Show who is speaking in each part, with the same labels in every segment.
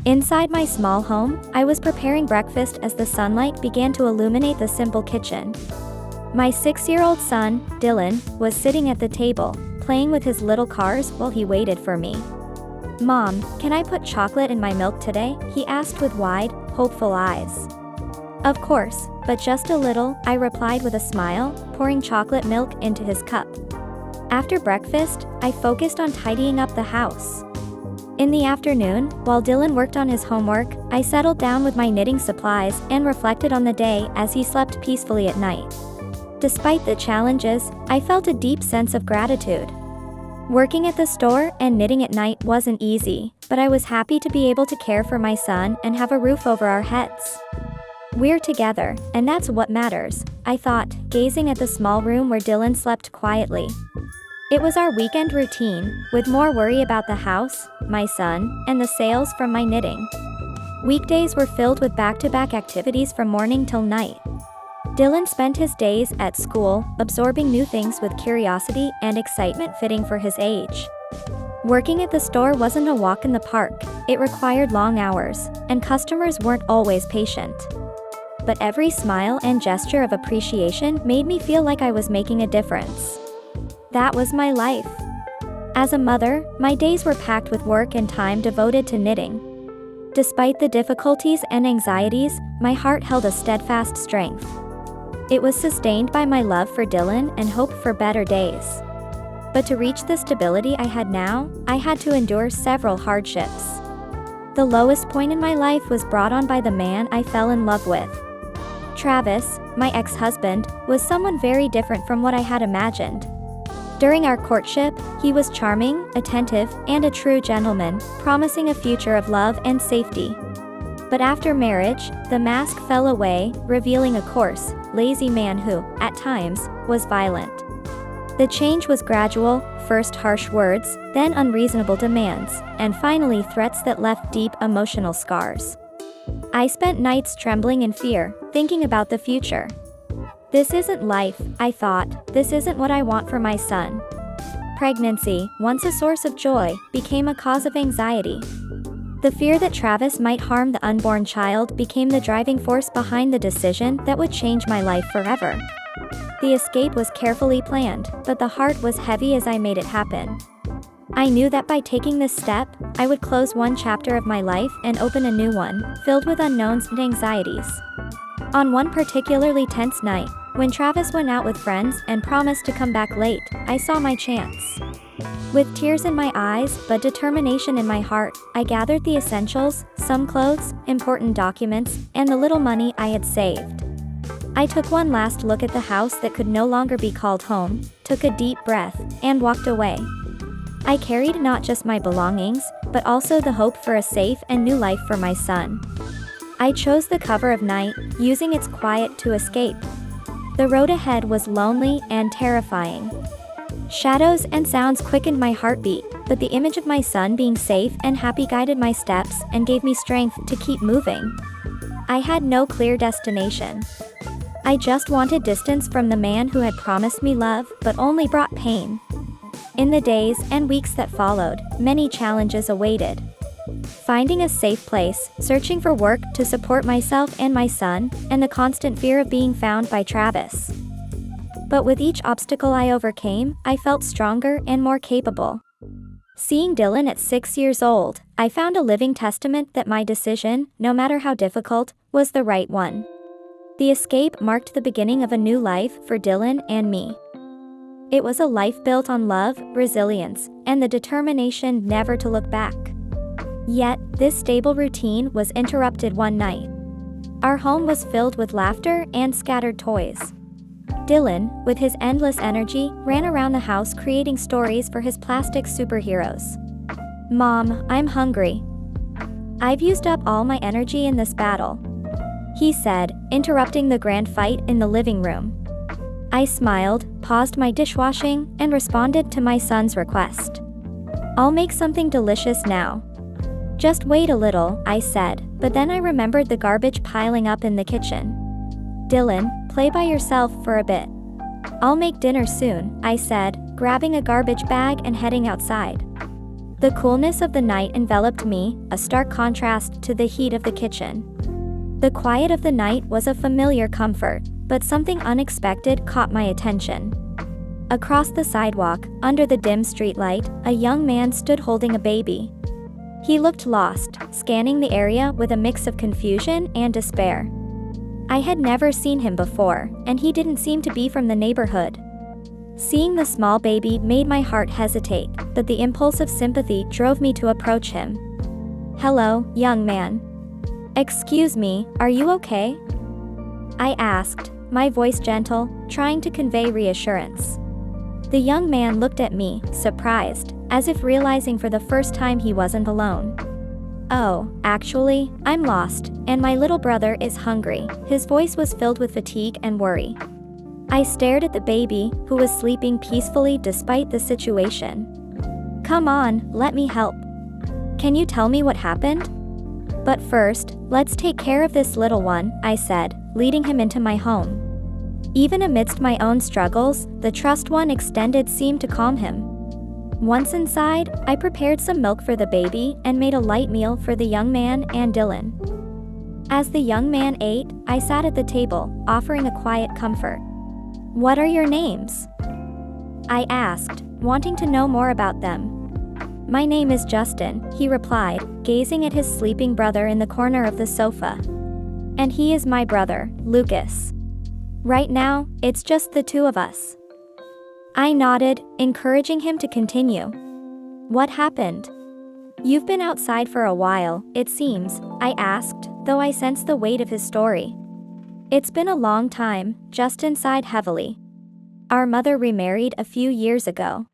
Speaker 1: Inside my small home, I was preparing breakfast as the sunlight began to illuminate the simple kitchen. My 6-year-old son, Dylan, was sitting at the table, playing with his little cars while he waited for me. "Mom, can I put chocolate in my milk today?" he asked with wide, hopeful eyes. "Of course, but just a little," I replied with a smile, pouring chocolate milk into his cup. After breakfast, I focused on tidying up the house. In the afternoon, while Dylan worked on his homework, I settled down with my knitting supplies and reflected on the day as he slept peacefully at night. Despite the challenges, I felt a deep sense of gratitude. Working at the store and knitting at night wasn't easy, but I was happy to be able to care for my son and have a roof over our heads. "We're together, and that's what matters," I thought, gazing at the small room where Dylan slept quietly. It was our weekend routine, with more worry about the house, my son, and the sales from my knitting. Weekdays were filled with back-to-back activities from morning till night. Dylan spent his days at school, absorbing new things with curiosity and excitement fitting for his age. Working at the store wasn't a walk in the park, it required long hours, and customers weren't always patient. But every smile and gesture of appreciation made me feel like I was making a difference. That was my life. As a mother, my days were packed with work and time devoted to knitting. Despite the difficulties and anxieties, my heart held a steadfast strength. It was sustained by my love for Dylan and hope for better days. But to reach the stability I had now, I had to endure several hardships. The lowest point in my life was brought on by the man I fell in love with. Travis, my ex-husband, was someone very different from what I had imagined. During our courtship, he was charming, attentive, and a true gentleman, promising a future of love and safety. But after marriage, the mask fell away, revealing a coarse, lazy man who, at times, was violent. The change was gradual, first harsh words, then unreasonable demands, and finally threats that left deep emotional scars. I spent nights trembling in fear, thinking about the future. This isn't life, I thought, this isn't what I want for my son. Pregnancy, once a source of joy, became a cause of anxiety. The fear that Travis might harm the unborn child became the driving force behind the decision that would change my life forever. The escape was carefully planned, but the heart was heavy as I made it happen. I knew that by taking this step, I would close one chapter of my life and open a new one, filled with unknowns and anxieties. On one particularly tense night, when Travis went out with friends and promised to come back late, I saw my chance. With tears in my eyes but determination in my heart, I gathered the essentials, some clothes, important documents, and the little money I had saved. I took one last look at the house that could no longer be called home, took a deep breath, and walked away. I carried not just my belongings, but also the hope for a safe and new life for my son. I chose the cover of night, using its quiet to escape. The road ahead was lonely and terrifying. Shadows and sounds quickened my heartbeat, but the image of my son being safe and happy guided my steps and gave me strength to keep moving. I had no clear destination. I just wanted distance from the man who had promised me love but only brought pain. In the days and weeks that followed, many challenges awaited. Finding a safe place, searching for work to support myself and my son, and the constant fear of being found by Travis. But with each obstacle I overcame, I felt stronger and more capable. Seeing Dylan at 6 years old, I found a living testament that my decision, no matter how difficult, was the right one. The escape marked the beginning of a new life for Dylan and me. It was a life built on love, resilience, and the determination never to look back. Yet, this stable routine was interrupted one night. Our home was filled with laughter and scattered toys. Dylan, with his endless energy, ran around the house creating stories for his plastic superheroes. "Mom, I'm hungry. I've used up all my energy in this battle," he said, interrupting the grand fight in the living room. I smiled, paused my dishwashing, and responded to my son's request. "I'll make something delicious now." "Just wait a little," I said, but then I remembered the garbage piling up in the kitchen. "Dylan, play by yourself for a bit. I'll make dinner soon," I said, grabbing a garbage bag and heading outside. The coolness of the night enveloped me, a stark contrast to the heat of the kitchen. The quiet of the night was a familiar comfort, but something unexpected caught my attention. Across the sidewalk, under the dim streetlight, a young man stood holding a baby. He looked lost, scanning the area with a mix of confusion and despair. I had never seen him before, and he didn't seem to be from the neighborhood. Seeing the small baby made my heart hesitate, but the impulse of sympathy drove me to approach him. "Hello, young man. Excuse me, are you okay?" I asked, my voice gentle, trying to convey reassurance. The young man looked at me, surprised, as if realizing for the first time he wasn't alone. "Oh, actually, I'm lost, and my little brother is hungry." His voice was filled with fatigue and worry. I stared at the baby, who was sleeping peacefully despite the situation. "Come on, let me help. Can you tell me what happened?" "But first, let's take care of this little one," I said, leading him into my home. Even amidst my own struggles, the trust one extended seemed to calm him. Once inside, I prepared some milk for the baby and made a light meal for the young man and Dylan. As the young man ate, I sat at the table, offering a quiet comfort. "What are your names?" I asked, wanting to know more about them. "My name is Justin," he replied, gazing at his sleeping brother in the corner of the sofa. "And he is my brother, Lucas. Right now, it's just the two of us." I nodded, encouraging him to continue. "What happened? You've been outside for a while, it seems," I asked, though I sensed the weight of his story. "It's been a long time," Justin sighed heavily. "Our mother remarried a few years ago.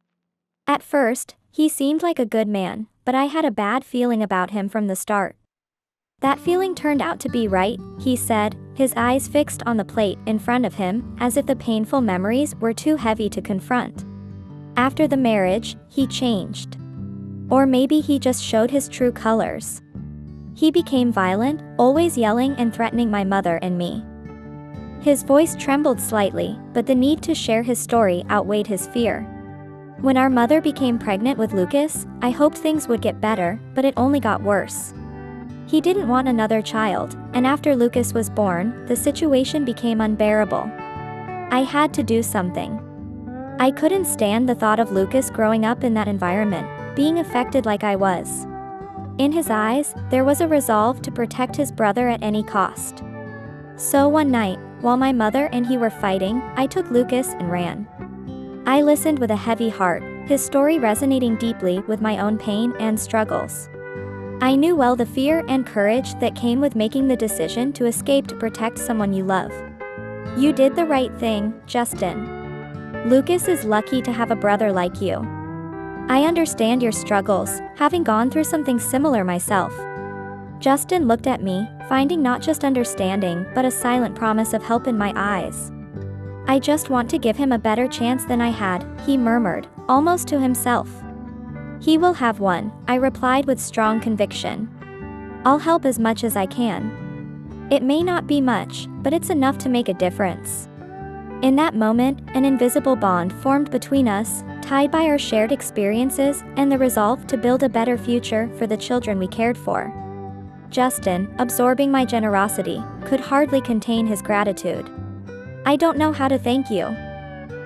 Speaker 1: At first, he seemed like a good man, but I had a bad feeling about him from the start." "That feeling turned out to be right," he said, his eyes fixed on the plate in front of him, as if the painful memories were too heavy to confront. "After the marriage, he changed. Or maybe he just showed his true colors. He became violent, always yelling and threatening my mother and me." His voice trembled slightly, but the need to share his story outweighed his fear. "When our mother became pregnant with Lucas, I hoped things would get better, but it only got worse. He didn't want another child, and after Lucas was born, the situation became unbearable. I had to do something. I couldn't stand the thought of Lucas growing up in that environment, being affected like I was." In his eyes, there was a resolve to protect his brother at any cost. "So one night, while my mother and he were fighting, I took Lucas and ran." I listened with a heavy heart, his story resonating deeply with my own pain and struggles. I knew well the fear and courage that came with making the decision to escape to protect someone you love. "You did the right thing, Justin. Lucas is lucky to have a brother like you. I understand your struggles, having gone through something similar myself." Justin looked at me, finding not just understanding but a silent promise of help in my eyes. "I just want to give him a better chance than I had," he murmured, almost to himself. "He will have one," I replied with strong conviction. "I'll help as much as I can. It may not be much, but it's enough to make a difference." In that moment, an invisible bond formed between us, tied by our shared experiences and the resolve to build a better future for the children we cared for. Justin, absorbing my generosity, could hardly contain his gratitude. "I don't know how to thank you.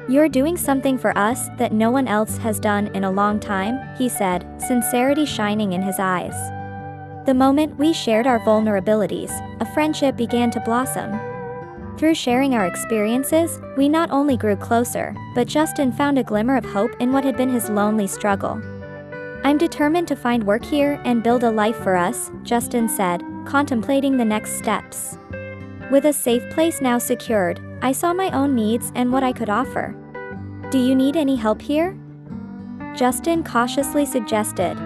Speaker 1: You're doing something for us that no one else has done in a long time," he said, sincerity shining in his eyes. The moment we shared our vulnerabilities, a friendship began to blossom. Through sharing our experiences, we not only grew closer, but Justin found a glimmer of hope in what had been his lonely struggle. "I'm determined to find work here and build a life for us," Justin said, contemplating the next steps. With a safe place now secured, I saw my own needs and what I could offer. "Do you need any help here?" Justin cautiously suggested.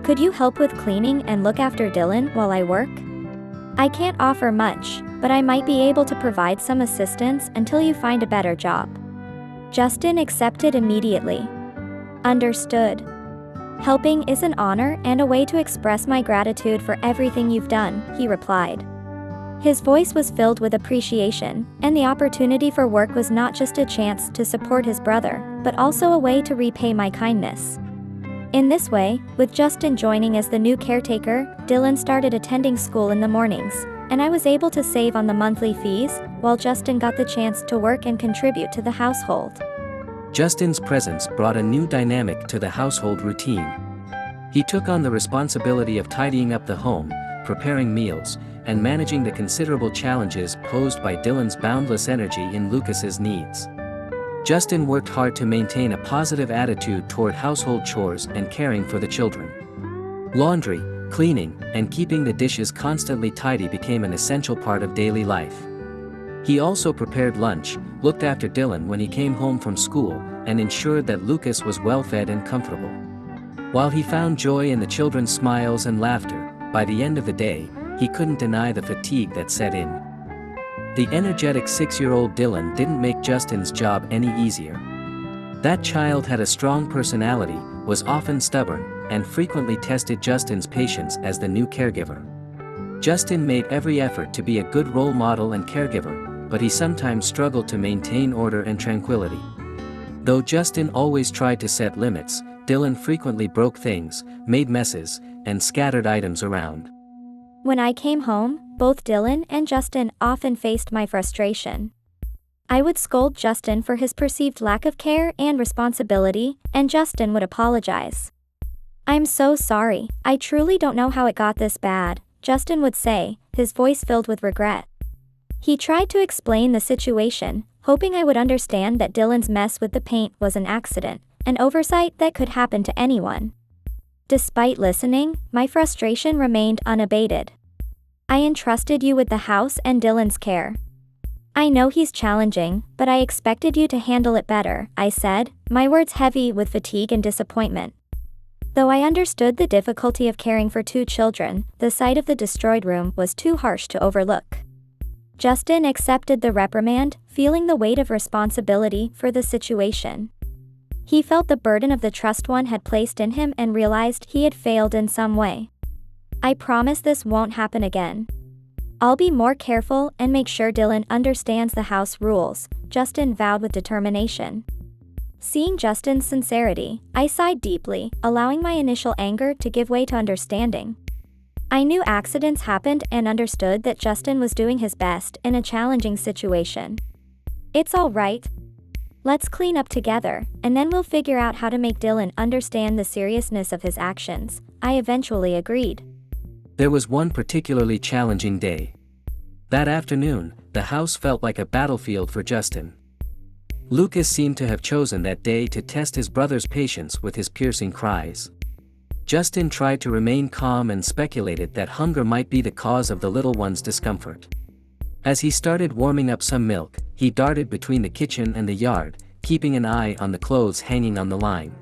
Speaker 1: "Could you help with cleaning and look after Dylan while I work? I can't offer much, but I might be able to provide some assistance until you find a better job." Justin accepted immediately. "Understood. Helping is an honor and a way to express my gratitude for everything you've done," he replied. His voice was filled with appreciation, and the opportunity for work was not just a chance to support his brother, but also a way to repay my kindness. In this way, with Justin joining as the new caretaker, Dylan started attending school in the mornings, and I was able to save on the monthly fees, while Justin got the chance to work and contribute to the household.
Speaker 2: Justin's presence brought a new dynamic to the household routine. He took on the responsibility of tidying up the home, preparing meals, and managing the considerable challenges posed by Dylan's boundless energy in Lucas's needs. Justin worked hard to maintain a positive attitude toward household chores and caring for the children. Laundry, cleaning, and keeping the dishes constantly tidy became an essential part of daily life. He also prepared lunch, looked after Dylan when he came home from school, and ensured that Lucas was well-fed and comfortable. While he found joy in the children's smiles and laughter, by the end of the day, he couldn't deny the fatigue that set in. The energetic 6-year-old Dylan didn't make Justin's job any easier. That child had a strong personality, was often stubborn, and frequently tested Justin's patience as the new caregiver. Justin made every effort to be a good role model and caregiver, but he sometimes struggled to maintain order and tranquility. Though Justin always tried to set limits, Dylan frequently broke things, made messes, and scattered items around.
Speaker 1: When I came home, both Dylan and Justin often faced my frustration. I would scold Justin for his perceived lack of care and responsibility, and Justin would apologize. "I'm so sorry, I truly don't know how it got this bad," Justin would say, his voice filled with regret. He tried to explain the situation, hoping I would understand that Dylan's mess with the paint was an accident, an oversight that could happen to anyone. Despite listening, my frustration remained unabated. "I entrusted you with the house and Dylan's care. I know he's challenging, but I expected you to handle it better," I said, my words heavy with fatigue and disappointment. Though I understood the difficulty of caring for 2 children, the sight of the destroyed room was too harsh to overlook. Justin accepted the reprimand, feeling the weight of responsibility for the situation. He felt the burden of the trust one had placed in him and realized he had failed in some way. "I promise this won't happen again. I'll be more careful and make sure Dylan understands the house rules," Justin vowed with determination. Seeing Justin's sincerity, I sighed deeply, allowing my initial anger to give way to understanding. I knew accidents happened and understood that Justin was doing his best in a challenging situation. "It's all right. Let's clean up together, and then we'll figure out how to make Dylan understand the seriousness of his actions," I eventually agreed.
Speaker 2: There was one particularly challenging day. That afternoon, the house felt like a battlefield for Justin. Lucas seemed to have chosen that day to test his brother's patience with his piercing cries. Justin tried to remain calm and speculated that hunger might be the cause of the little one's discomfort. As he started warming up some milk, he darted between the kitchen and the yard, keeping an eye on the clothes hanging on the line.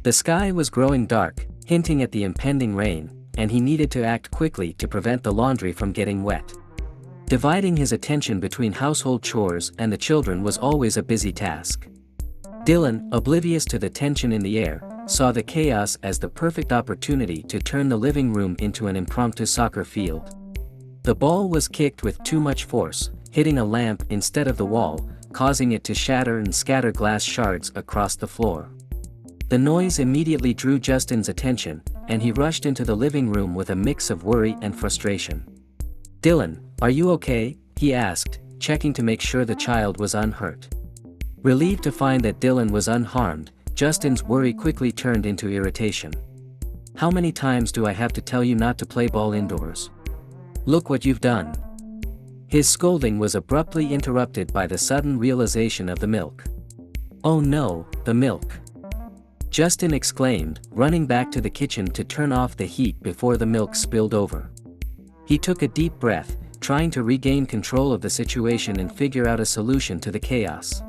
Speaker 2: The sky was growing dark, hinting at the impending rain, and he needed to act quickly to prevent the laundry from getting wet. Dividing his attention between household chores and the children was always a busy task. Dylan, oblivious to the tension in the air, saw the chaos as the perfect opportunity to turn the living room into an impromptu soccer field. The ball was kicked with too much force, hitting a lamp instead of the wall, causing it to shatter and scatter glass shards across the floor. The noise immediately drew Justin's attention, and he rushed into the living room with a mix of worry and frustration. "Dylan, are you okay?" he asked, checking to make sure the child was unhurt. Relieved to find that Dylan was unharmed, Justin's worry quickly turned into irritation. "How many times do I have to tell you not to play ball indoors? Look what you've done." His scolding was abruptly interrupted by the sudden realization of the milk. "Oh no, the milk!" Justin exclaimed, running back to the kitchen to turn off the heat before the milk spilled over. He took a deep breath, trying to regain control of the situation and figure out a solution to the chaos.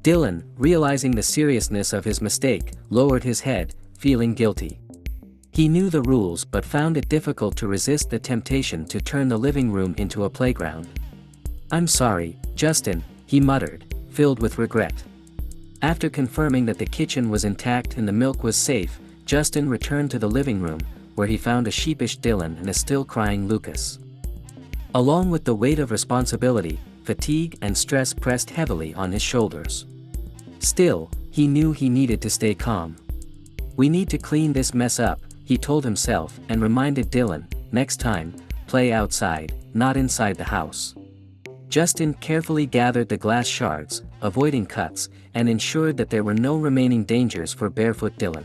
Speaker 2: Dylan, realizing the seriousness of his mistake, lowered his head, feeling guilty. He knew the rules but found it difficult to resist the temptation to turn the living room into a playground. "I'm sorry, Justin," he muttered, filled with regret. After confirming that the kitchen was intact and the milk was safe, Justin returned to the living room, where he found a sheepish Dylan and a still crying Lucas. Along with the weight of responsibility, fatigue and stress pressed heavily on his shoulders. Still, he knew he needed to stay calm. "We need to clean this mess up," he told himself and reminded Dylan, "Next time, play outside, not inside the house." Justin carefully gathered the glass shards, avoiding cuts, and ensured that there were no remaining dangers for barefoot Dylan.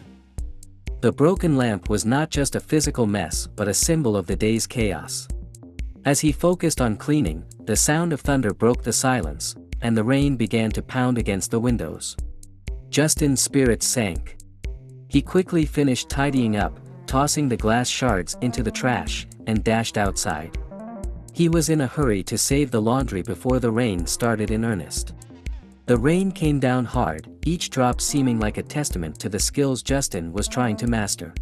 Speaker 2: The broken lamp was not just a physical mess but a symbol of the day's chaos. As he focused on cleaning, the sound of thunder broke the silence, and the rain began to pound against the windows. Justin's spirits sank. He quickly finished tidying up, tossing the glass shards into the trash, and dashed outside. He was in a hurry to save the laundry before the rain started in earnest. The rain came down hard, each drop seeming like a testament to the skills Justin was trying to master.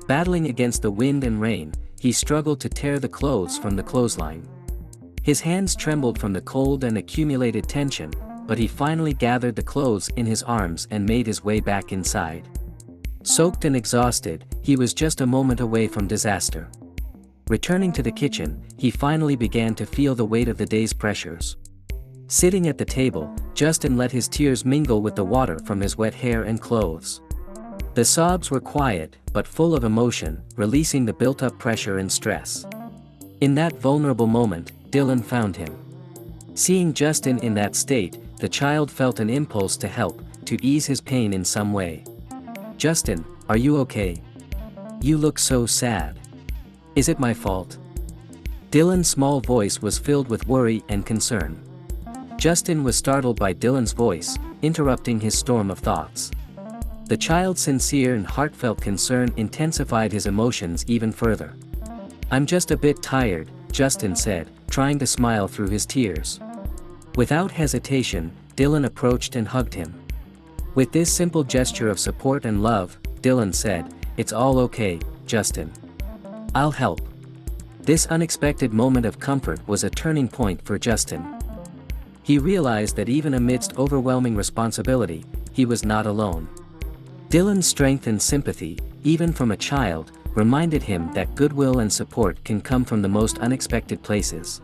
Speaker 2: Battling against the wind and rain, he struggled to tear the clothes from the clothesline. His hands trembled from the cold and accumulated tension, but he finally gathered the clothes in his arms and made his way back inside. Soaked and exhausted, he was just a moment away from disaster. Returning to the kitchen, he finally began to feel the weight of the day's pressures. Sitting at the table, Justin let his tears mingle with the water from his wet hair and clothes. The sobs were quiet, but full of emotion, releasing the built-up pressure and stress. In that vulnerable moment, Dylan found him. Seeing Justin in that state, the child felt an impulse to help, to ease his pain in some way. "Justin, are you okay? You look so sad. Is it my fault?" Dylan's small voice was filled with worry and concern. Justin was startled by Dylan's voice, interrupting his storm of thoughts. The child's sincere and heartfelt concern intensified his emotions even further. "I'm just a bit tired," Justin said, trying to smile through his tears. Without hesitation, Dylan approached and hugged him. With this simple gesture of support and love, Dylan said, "It's all okay, Justin. I'll help." This unexpected moment of comfort was a turning point for Justin. He realized that even amidst overwhelming responsibility, he was not alone. Dylan's strength and sympathy, even from a child, reminded him that goodwill and support can come from the most unexpected places.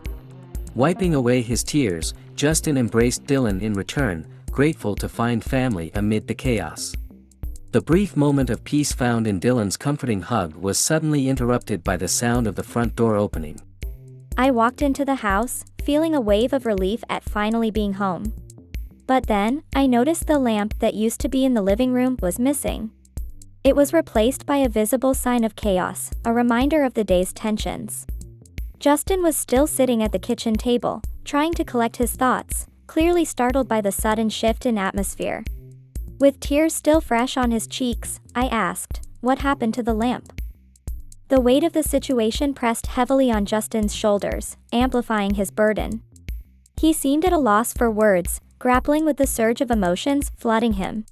Speaker 2: Wiping away his tears, Justin embraced Dylan in return, grateful to find family amid the chaos. The brief moment of peace found in Dylan's comforting hug was suddenly interrupted by the sound of the front door opening.
Speaker 1: I walked into the house, feeling a wave of relief at finally being home. But then, I noticed the lamp that used to be in the living room was missing. It was replaced by a visible sign of chaos, a reminder of the day's tensions. Justin was still sitting at the kitchen table, trying to collect his thoughts, clearly startled by the sudden shift in atmosphere. With tears still fresh on his cheeks, I asked, "What happened to the lamp?" The weight of the situation pressed heavily on Justin's shoulders, amplifying his burden. He seemed at a loss for words, grappling with the surge of emotions flooding him.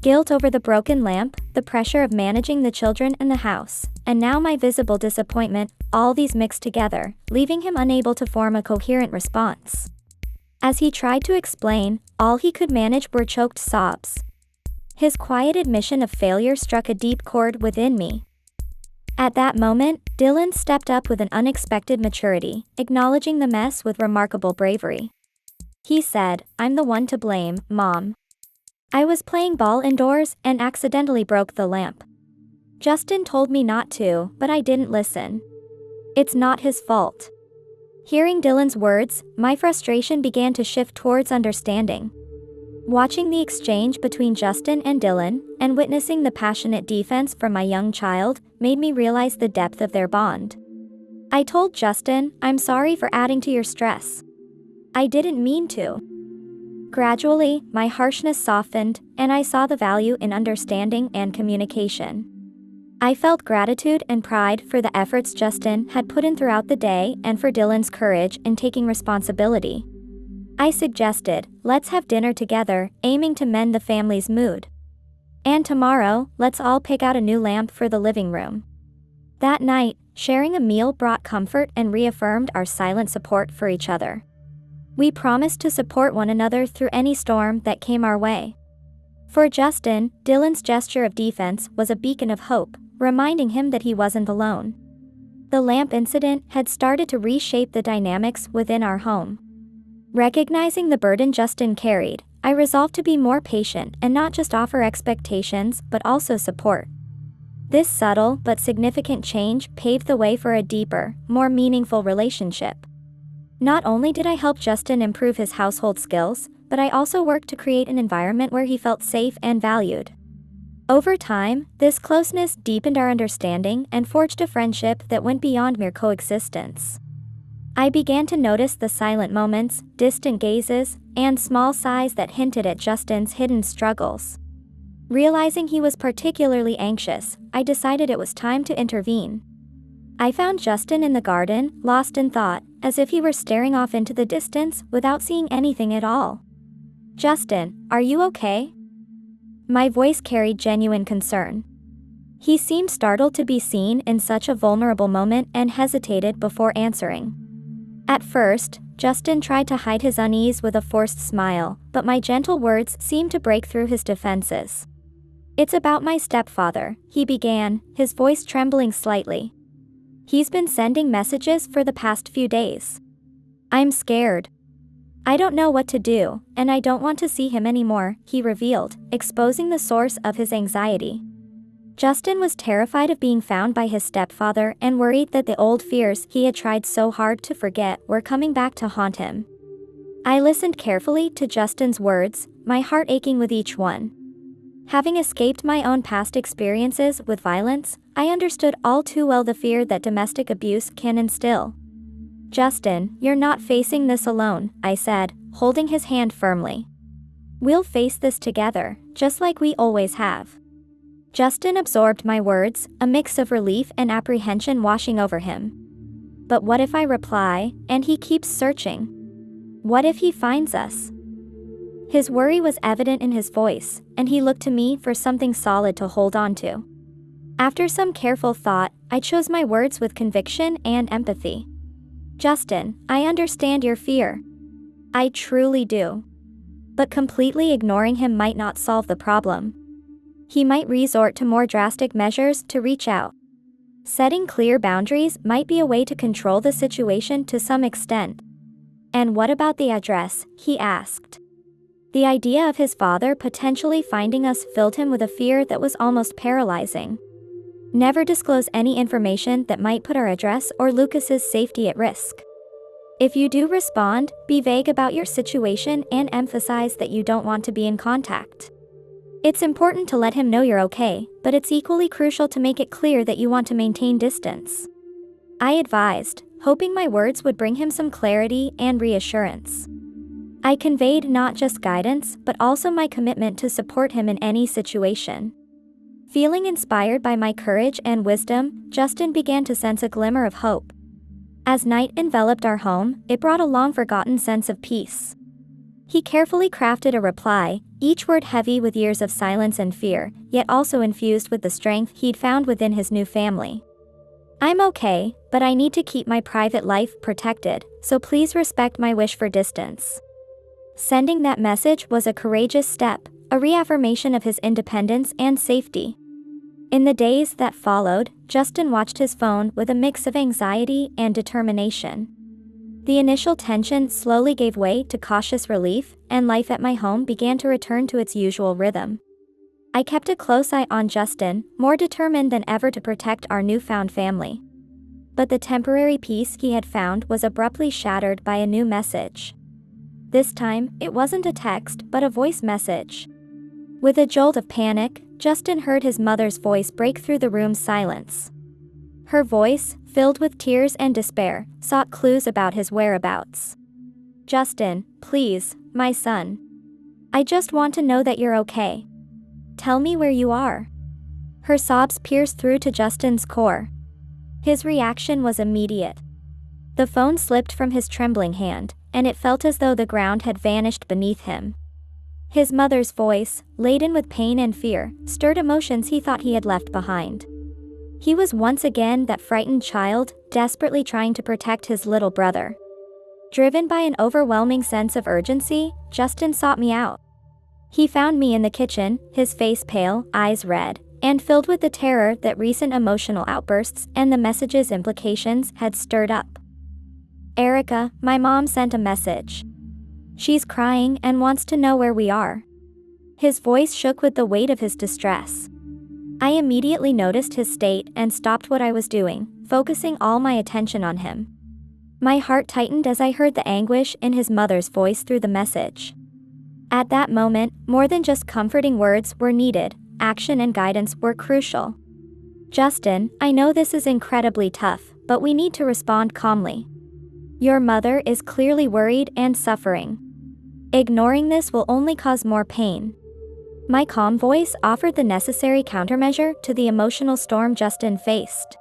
Speaker 1: Guilt over the broken lamp, the pressure of managing the children and the house, and now my visible disappointment, all these mixed together, leaving him unable to form a coherent response. As he tried to explain, all he could manage were choked sobs. His quiet admission of failure struck a deep chord within me. At that moment, Dylan stepped up with an unexpected maturity, acknowledging the mess with remarkable bravery. He said, "I'm the one to blame, Mom. I was playing ball indoors and accidentally broke the lamp. Justin told me not to, but I didn't listen. It's not his fault." Hearing Dylan's words, my frustration began to shift towards understanding. Watching the exchange between Justin and Dylan, and witnessing the passionate defense from my young child, made me realize the depth of their bond. I told Justin, "I'm sorry for adding to your stress. I didn't mean to." Gradually, my harshness softened, and I saw the value in understanding and communication. I felt gratitude and pride for the efforts Justin had put in throughout the day and for Dylan's courage in taking responsibility. I suggested, "Let's have dinner together," aiming to mend the family's mood. "And tomorrow, let's all pick out a new lamp for the living room." That night, sharing a meal brought comfort and reaffirmed our silent support for each other. We promised to support one another through any storm that came our way. For Justin, Dylan's gesture of defense was a beacon of hope, reminding him that he wasn't alone. The lamp incident had started to reshape the dynamics within our home. Recognizing the burden Justin carried, I resolved to be more patient and not just offer expectations but also support. This subtle but significant change paved the way for a deeper, more meaningful relationship. Not only did I help Justin improve his household skills, but I also worked to create an environment where he felt safe and valued. Over time, this closeness deepened our understanding and forged a friendship that went beyond mere coexistence. I began to notice the silent moments, distant gazes, and small sighs that hinted at Justin's hidden struggles. Realizing he was particularly anxious, I decided it was time to intervene. I found Justin in the garden, lost in thought, as if he were staring off into the distance without seeing anything at all. "Justin, are you okay?" My voice carried genuine concern. He seemed startled to be seen in such a vulnerable moment and hesitated before answering. At first, Justin tried to hide his unease with a forced smile, but my gentle words seemed to break through his defenses. "It's about my stepfather," he began, his voice trembling slightly. "He's been sending messages for the past few days. I'm scared. I don't know what to do, and I don't want to see him anymore," he revealed, exposing the source of his anxiety. Justin was terrified of being found by his stepfather and worried that the old fears he had tried so hard to forget were coming back to haunt him. I listened carefully to Justin's words, my heart aching with each one. Having escaped my own past experiences with violence, I understood all too well the fear that domestic abuse can instill. "Justin, you're not facing this alone," I said, holding his hand firmly. "We'll face this together, just like we always have." Justin absorbed my words, a mix of relief and apprehension washing over him. "But what if I reply, and he keeps searching? What if he finds us?" His worry was evident in his voice, and he looked to me for something solid to hold on to. After some careful thought, I chose my words with conviction and empathy. "Justin, I understand your fear. I truly do. But completely ignoring him might not solve the problem. He might resort to more drastic measures to reach out. Setting clear boundaries might be a way to control the situation to some extent." "And what about the address?" he asked. The idea of his father potentially finding us filled him with a fear that was almost paralyzing. "Never disclose any information that might put our address or Lucas's safety at risk. If you do respond, be vague about your situation and emphasize that you don't want to be in contact. It's important to let him know you're okay, but it's equally crucial to make it clear that you want to maintain distance," I advised, hoping my words would bring him some clarity and reassurance. I conveyed not just guidance, but also my commitment to support him in any situation. Feeling inspired by my courage and wisdom, Justin began to sense a glimmer of hope. As night enveloped our home, it brought a long-forgotten sense of peace. He carefully crafted a reply, each word heavy with years of silence and fear, yet also infused with the strength he'd found within his new family. "I'm okay, but I need to keep my private life protected, so please respect my wish for distance." Sending that message was a courageous step, a reaffirmation of his independence and safety. In the days that followed, Justin watched his phone with a mix of anxiety and determination. The initial tension slowly gave way to cautious relief, and life at my home began to return to its usual rhythm. I kept a close eye on Justin, more determined than ever to protect our newfound family. But the temporary peace he had found was abruptly shattered by a new message. This time, it wasn't a text but a voice message. With a jolt of panic, Justin heard his mother's voice break through the room's silence. Her voice, filled with tears and despair, sought clues about his whereabouts. "Justin, please, my son. I just want to know that you're okay. Tell me where you are." Her sobs pierced through to Justin's core. His reaction was immediate. The phone slipped from his trembling hand, and it felt as though the ground had vanished beneath him. His mother's voice, laden with pain and fear, stirred emotions he thought he had left behind. He was once again that frightened child, desperately trying to protect his little brother. Driven by an overwhelming sense of urgency, Justin sought me out. He found me in the kitchen, his face pale, eyes red, and filled with the terror that recent emotional outbursts and the message's implications had stirred up. "Erica, my mom sent a message. She's crying and wants to know where we are." His voice shook with the weight of his distress. I immediately noticed his state and stopped what I was doing, focusing all my attention on him. My heart tightened as I heard the anguish in his mother's voice through the message. At that moment, more than just comforting words were needed, action and guidance were crucial. "Justin, I know this is incredibly tough, but we need to respond calmly. Your mother is clearly worried and suffering. Ignoring this will only cause more pain." My calm voice offered the necessary countermeasure to the emotional storm Justin faced.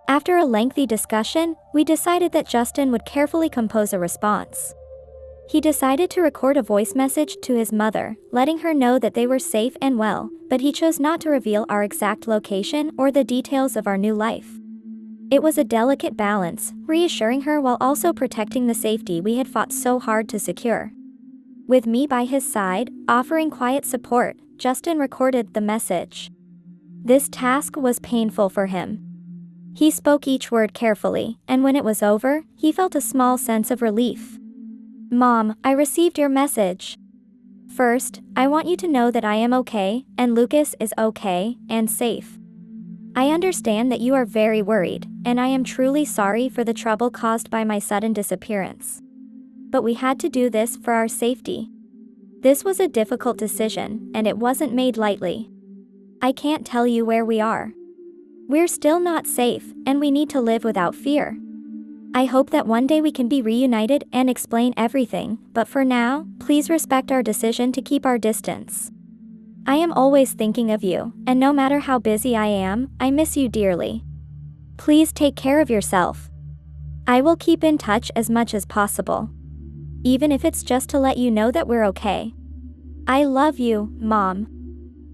Speaker 1: After a lengthy discussion, we decided that Justin would carefully compose a response. He decided to record a voice message to his mother, letting her know that they were safe and well, but he chose not to reveal our exact location or the details of our new life. It was a delicate balance, reassuring her while also protecting the safety we had fought so hard to secure. With me by his side, offering quiet support, Justin recorded the message. This task was painful for him. He spoke each word carefully, and when it was over, he felt a small sense of relief. "Mom, I received your message. First, I want you to know that I am okay, and Lucas is okay, and safe. I understand that you are very worried, and I am truly sorry for the trouble caused by my sudden disappearance. But we had to do this for our safety. This was a difficult decision, and it wasn't made lightly. I can't tell you where we are. We're still not safe, and we need to live without fear. I hope that one day we can be reunited and explain everything, but for now, please respect our decision to keep our distance. I am always thinking of you, and no matter how busy I am, I miss you dearly. Please take care of yourself. I will keep in touch as much as possible. Even if it's just to let you know that we're okay. I love you, Mom."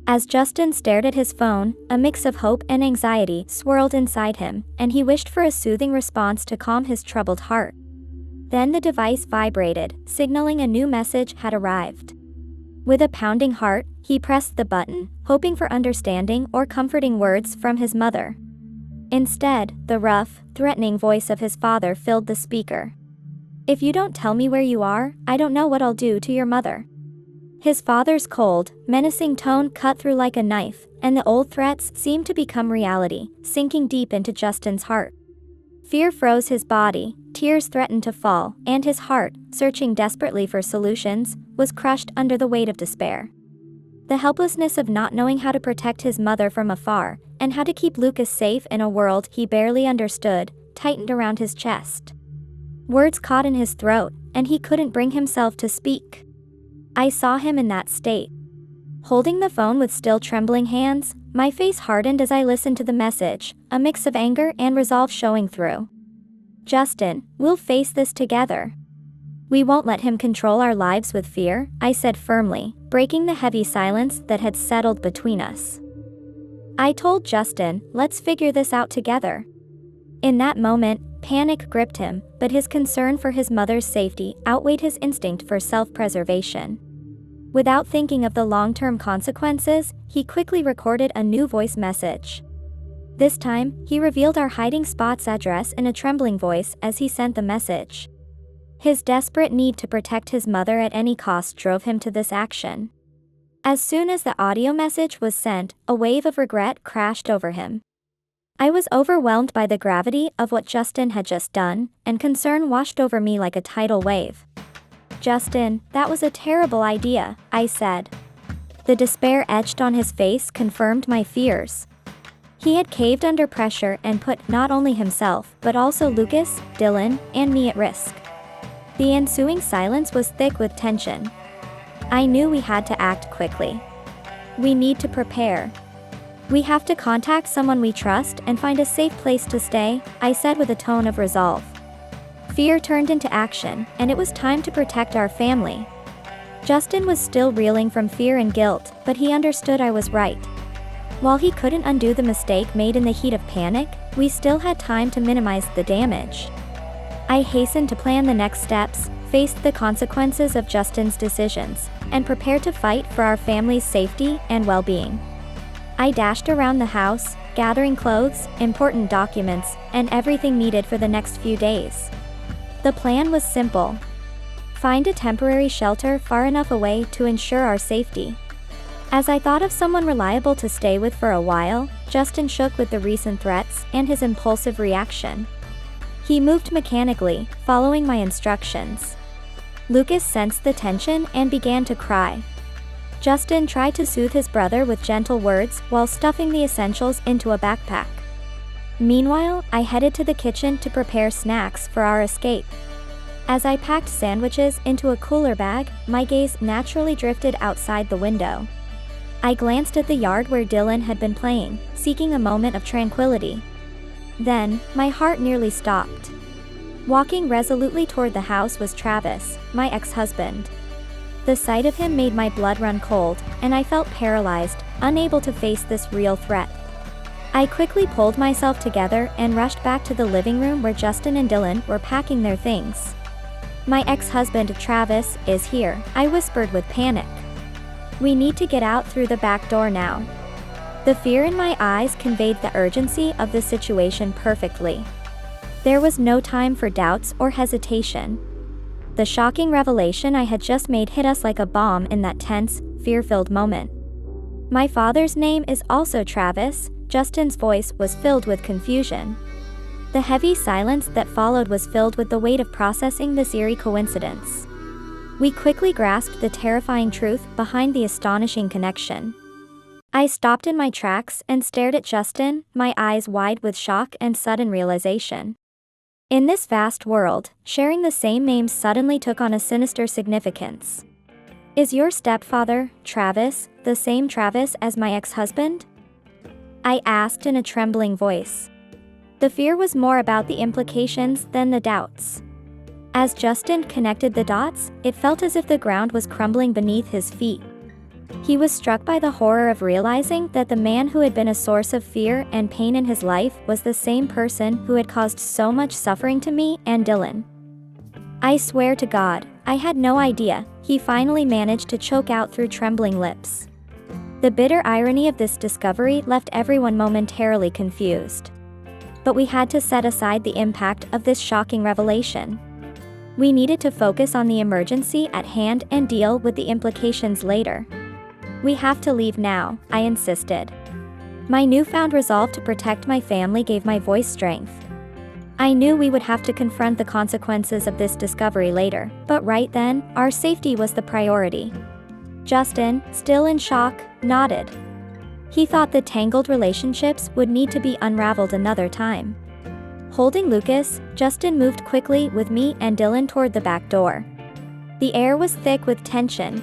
Speaker 1: As Justin stared at his phone, a mix of hope and anxiety swirled inside him, and he wished for a soothing response to calm his troubled heart. Then the device vibrated, signaling a new message had arrived. With a pounding heart, he pressed the button, hoping for understanding or comforting words from his mother. Instead, the rough, threatening voice of his father filled the speaker. "If you don't tell me where you are, I don't know what I'll do to your mother." His father's cold, menacing tone cut through like a knife, and the old threats seemed to become reality, sinking deep into Justin's heart. Fear froze his body, tears threatened to fall, and his heart, searching desperately for solutions, was crushed under the weight of despair. The helplessness of not knowing how to protect his mother from afar, and how to keep Lucas safe in a world he barely understood, tightened around his chest. Words caught in his throat, and he couldn't bring himself to speak. I saw him in that state. Holding the phone with still trembling hands, my face hardened as I listened to the message, a mix of anger and resolve showing through. "Justin, we'll face this together. We won't let him control our lives with fear," I said firmly, breaking the heavy silence that had settled between us. I told Justin, "Let's figure this out together." In that moment, panic gripped him, but his concern for his mother's safety outweighed his instinct for self-preservation. Without thinking of the long-term consequences, he quickly recorded a new voice message. This time, he revealed our hiding spot's address in a trembling voice as he sent the message. His desperate need to protect his mother at any cost drove him to this action. As soon as the audio message was sent, a wave of regret crashed over him. I was overwhelmed by the gravity of what Justin had just done, and concern washed over me like a tidal wave. "Justin, that was a terrible idea," I said. The despair etched on his face confirmed my fears. He had caved under pressure and put not only himself, but also Lucas, Dylan, and me at risk. The ensuing silence was thick with tension. I knew we had to act quickly. We need to prepare. We have to contact someone we trust and find a safe place to stay, I said with a tone of resolve. Fear turned into action, and it was time to protect our family. Justin was still reeling from fear and guilt, but he understood I was right. While he couldn't undo the mistake made in the heat of panic, we still had time to minimize the damage. I hastened to plan the next steps, faced the consequences of Justin's decisions, and prepared to fight for our family's safety and well-being. I dashed around the house, gathering clothes, important documents, and everything needed for the next few days. The plan was simple. Find a temporary shelter far enough away to ensure our safety. As I thought of someone reliable to stay with for a while, Justin shook with the recent threats and his impulsive reaction. He moved mechanically, following my instructions. Lucas sensed the tension and began to cry. Justin tried to soothe his brother with gentle words while stuffing the essentials into a backpack. Meanwhile, I headed to the kitchen to prepare snacks for our escape. As I packed sandwiches into a cooler bag, my gaze naturally drifted outside the window. I glanced at the yard where Dylan had been playing, seeking a moment of tranquility. Then, my heart nearly stopped. Walking resolutely toward the house was Travis, my ex-husband. The sight of him made my blood run cold, and I felt paralyzed, unable to face this real threat. I quickly pulled myself together and rushed back to the living room where Justin and Dylan were packing their things. "My ex-husband Travis is here," I whispered with panic. "We need to get out through the back door now." The fear in my eyes conveyed the urgency of the situation perfectly. There was no time for doubts or hesitation. The shocking revelation I had just made hit us like a bomb in that tense, fear-filled moment. "My father's name is also Travis." Justin's voice was filled with confusion. The heavy silence that followed was filled with the weight of processing this eerie coincidence. We quickly grasped the terrifying truth behind the astonishing connection. I stopped in my tracks and stared at Justin, my eyes wide with shock and sudden realization. In this vast world, sharing the same name suddenly took on a sinister significance. "Is your stepfather, Travis, the same Travis as my ex-husband?" I asked in a trembling voice. The fear was more about the implications than the doubts. As Justin connected the dots, it felt as if the ground was crumbling beneath his feet. He was struck by the horror of realizing that the man who had been a source of fear and pain in his life was the same person who had caused so much suffering to me and Dylan. "I swear to God, I had no idea," he finally managed to choke out through trembling lips. The bitter irony of this discovery left everyone momentarily confused. But we had to set aside the impact of this shocking revelation. We needed to focus on the emergency at hand and deal with the implications later. "We have to leave now," I insisted. My newfound resolve to protect my family gave my voice strength. I knew we would have to confront the consequences of this discovery later, but right then, our safety was the priority. Justin, still in shock, nodded. He thought the tangled relationships would need to be unraveled another time. Holding Lucas, Justin moved quickly with me and Dylan toward the back door. The air was thick with tension.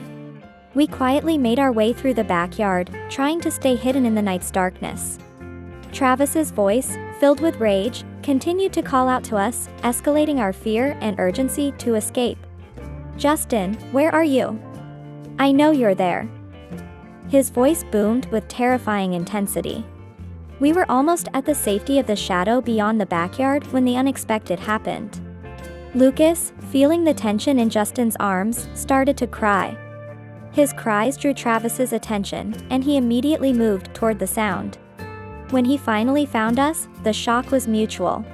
Speaker 1: We quietly made our way through the backyard, trying to stay hidden in the night's darkness. Travis's voice, filled with rage, continued to call out to us, escalating our fear and urgency to escape. "Justin, where are you? I know you're there." His voice boomed with terrifying intensity. We were almost at the safety of the shadow beyond the backyard when the unexpected happened. Lucas, feeling the tension in Justin's arms, started to cry. His cries drew Travis's attention, and he immediately moved toward the sound. When he finally found us, the shock was mutual.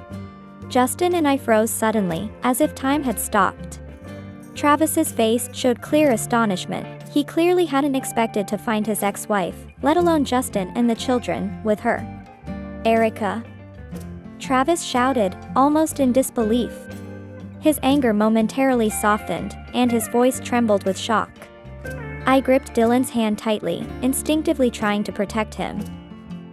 Speaker 1: Justin and I froze suddenly, as if time had stopped. Travis's face showed clear astonishment. He clearly hadn't expected to find his ex-wife, let alone Justin and the children, with her. "Erica!" Travis shouted, almost in disbelief. His anger momentarily softened, and his voice trembled with shock. I gripped Dylan's hand tightly, instinctively trying to protect him.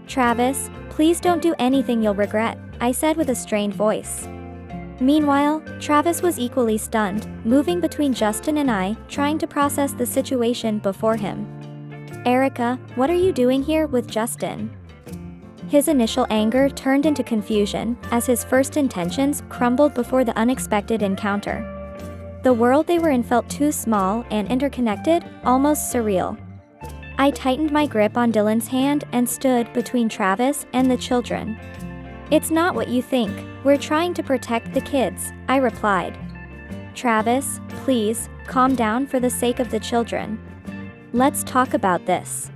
Speaker 1: "Travis, please don't do anything you'll regret," I said with a strained voice. Meanwhile, Travis was equally stunned, moving between Justin and I, trying to process the situation before him. "Erica, what are you doing here with Justin?" His initial anger turned into confusion, as his first intentions crumbled before the unexpected encounter. The world they were in felt too small and interconnected, almost surreal. I tightened my grip on Dylan's hand and stood between Travis and the children. "It's not what you think, we're trying to protect the kids," I replied. "Travis, please, calm down for the sake of the children. Let's talk about this."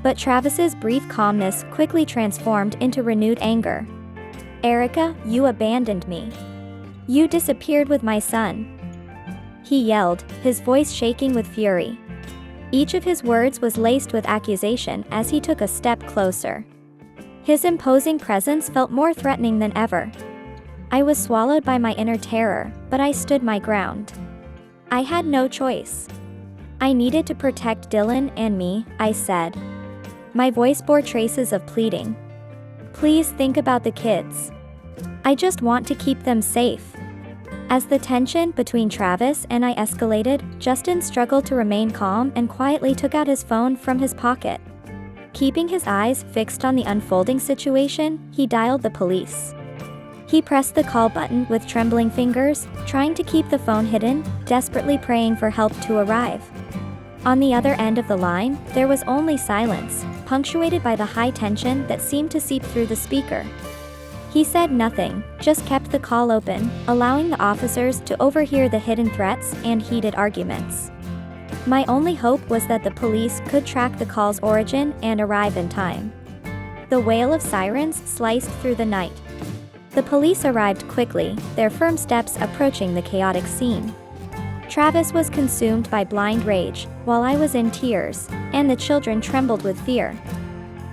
Speaker 1: But Travis's brief calmness quickly transformed into renewed anger. "Erica, you abandoned me. You disappeared with my son." he yelled, his voice shaking with fury. Each of his words was laced with accusation as he took a step closer. His imposing presence felt more threatening than ever. I was swallowed by my inner terror, but I stood my ground. I had no choice. I needed to protect Dylan and me, I said. My voice bore traces of pleading. Please think about the kids. I just want to keep them safe. As the tension between Travis and I escalated, Justin struggled to remain calm and quietly took out his phone from his pocket. Keeping his eyes fixed on the unfolding situation, he dialed the police. He pressed the call button with trembling fingers, trying to keep the phone hidden, desperately praying for help to arrive. On the other end of the line, there was only silence, punctuated by the high tension that seemed to seep through the speaker. He said nothing, just kept the call open, allowing the officers to overhear the hidden threats and heated arguments. My only hope was that the police could track the call's origin and arrive in time. The wail of sirens sliced through the night. The police arrived quickly, their firm steps approaching the chaotic scene. Travis was consumed by blind rage, while I was in tears, and the children trembled with fear.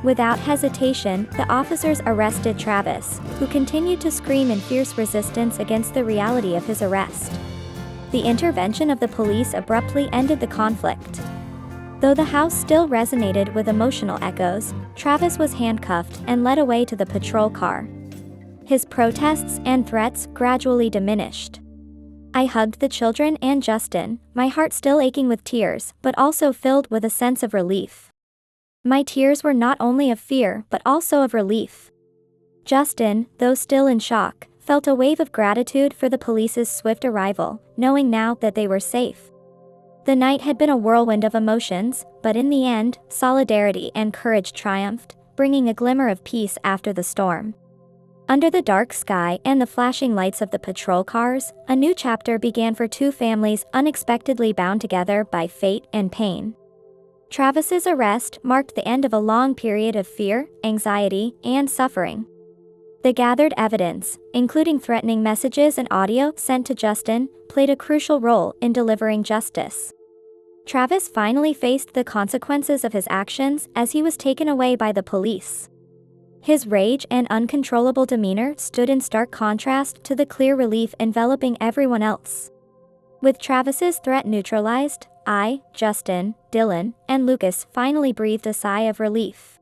Speaker 1: Without hesitation, the officers arrested Travis, who continued to scream in fierce resistance against the reality of his arrest. The intervention of the police abruptly ended the conflict. Though the house still resonated with emotional echoes, Travis was handcuffed and led away to the patrol car. His protests and threats gradually diminished. I hugged the children and Justin, my heart still aching with tears, but also filled with a sense of relief. My tears were not only of fear but also of relief. Justin, though still in shock, felt a wave of gratitude for the police's swift arrival, knowing now that they were safe. The night had been a whirlwind of emotions, but in the end, solidarity and courage triumphed, bringing a glimmer of peace after the storm. Under the dark sky and the flashing lights of the patrol cars, a new chapter began for two families unexpectedly bound together by fate and pain. Travis's arrest marked the end of a long period of fear, anxiety, and suffering. The gathered evidence, including threatening messages and audio sent to Justin, played a crucial role in delivering justice. Travis finally faced the consequences of his actions as he was taken away by the police. His rage and uncontrollable demeanor stood in stark contrast to the clear relief enveloping everyone else. With Travis's threat neutralized, I, Justin, Dylan, and Lucas finally breathed a sigh of relief.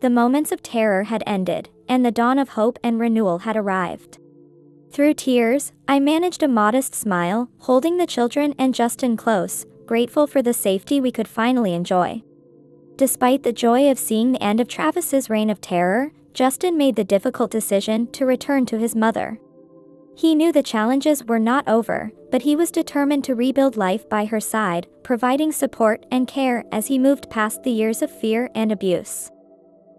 Speaker 1: The moments of terror had ended, and the dawn of hope and renewal had arrived. Through tears, I managed a modest smile, holding the children and Justin close, grateful for the safety we could finally enjoy. Despite the joy of seeing the end of Travis's reign of terror, Justin made the difficult decision to return to his mother. He knew the challenges were not over, but he was determined to rebuild life by her side, providing support and care as he moved past the years of fear and abuse.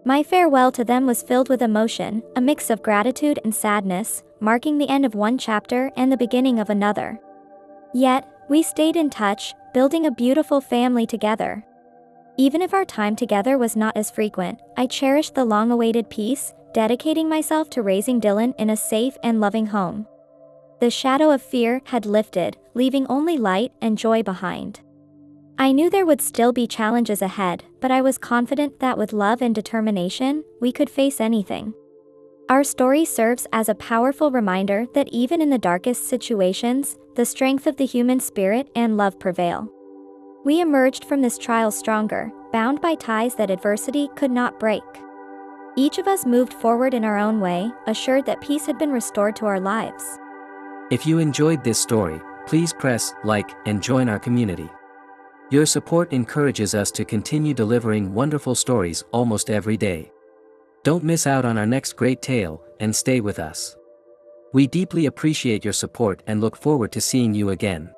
Speaker 1: My farewell to them was filled with emotion, a mix of gratitude and sadness, marking the end of one chapter and the beginning of another. Yet, we stayed in touch, building a beautiful family together. Even if our time together was not as frequent, I cherished the long-awaited peace, dedicating myself to raising Dylan in a safe and loving home. The shadow of fear had lifted, leaving only light and joy behind. I knew there would still be challenges ahead, but I was confident that with love and determination, we could face anything. Our story serves as a powerful reminder that even in the darkest situations, the strength of the human spirit and love prevail. We emerged from this trial stronger, bound by ties that adversity could not break. Each of us moved forward in our own way, assured that peace had been restored to our lives.
Speaker 2: If you enjoyed this story, please press like and join our community. Your support encourages us to continue delivering wonderful stories almost every day. Don't miss out on our next great tale, and stay with us. We deeply appreciate your support and look forward to seeing you again.